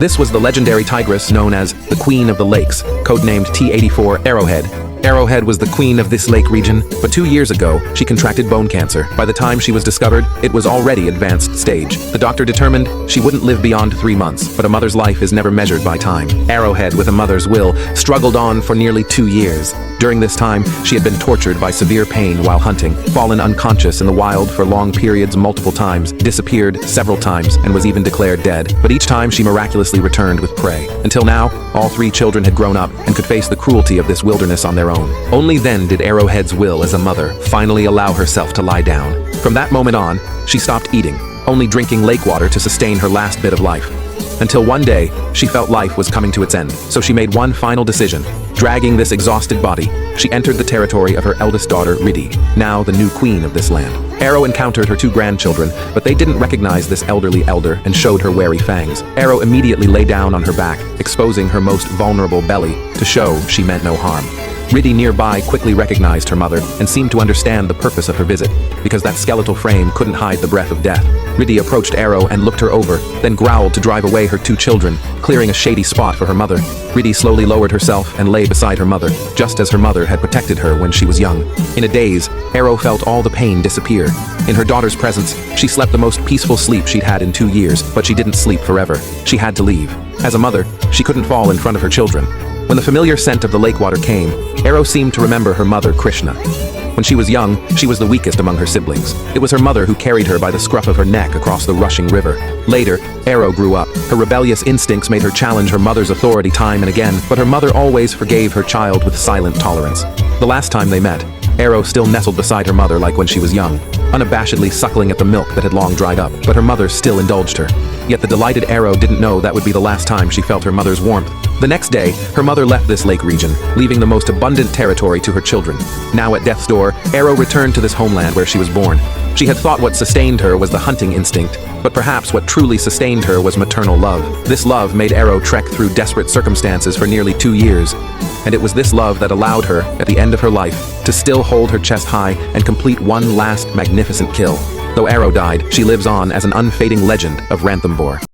This was the legendary tigress known as the Queen of the Lakes, codenamed T84 Arrowhead. Arrowhead was the queen of this lake region, but 2 years ago, she contracted bone cancer. By the time she was discovered, it was already advanced stage. The doctor determined she wouldn't live beyond 3 months, but a mother's life is never measured by time. Arrowhead, with a mother's will, struggled on for nearly 2 years. During this time, she had been tortured by severe pain while hunting, fallen unconscious in the wild for long periods multiple times, disappeared several times, and was even declared dead. But each time she miraculously returned with prey. Until now, all 3 children had grown up and could face the cruelty of this wilderness on their own. Only then did Arrowhead's will as a mother finally allow herself to lie down. From that moment on, she stopped eating, only drinking lake water to sustain her last bit of life. Until one day, she felt life was coming to its end, so she made one final decision. Dragging this exhausted body, she entered the territory of her eldest daughter, Riddy, now the new queen of this land. Arrow encountered her 2 grandchildren, but they didn't recognize this elderly elder and showed her wary fangs. Arrow immediately lay down on her back, exposing her most vulnerable belly to show she meant no harm. Riddy nearby quickly recognized her mother and seemed to understand the purpose of her visit, because that skeletal frame couldn't hide the breath of death. Riddy approached Arrow and looked her over, then growled to drive away her 2 children, clearing a shady spot for her mother. Riddy slowly lowered herself and lay beside her mother, just as her mother had protected her when she was young. In a daze, Arrow felt all the pain disappear. In her daughter's presence, she slept the most peaceful sleep she'd had in 2 years, but she didn't sleep forever. She had to leave. As a mother, she couldn't fall in front of her children. When the familiar scent of the lake water came, Arrow seemed to remember her mother, Krishna. When she was young, she was the weakest among her siblings. It was her mother who carried her by the scruff of her neck across the rushing river. Later, Arrow grew up. Her rebellious instincts made her challenge her mother's authority time and again, but her mother always forgave her child with silent tolerance. The last time they met, Arrow still nestled beside her mother like when she was young, unabashedly suckling at the milk that had long dried up, but her mother still indulged her. Yet the delighted Arrow didn't know that would be the last time she felt her mother's warmth. The next day, her mother left this lake region, leaving the most abundant territory to her children. Now at death's door, Arrow returned to this homeland where she was born. She had thought what sustained her was the hunting instinct, but perhaps what truly sustained her was maternal love. This love made Arrow trek through desperate circumstances for nearly 2 years, and it was this love that allowed her, at the end of her life, to still hold her chest high and complete one last magnificent kill. Though Arrow died, she lives on as an unfading legend of Rathanbor.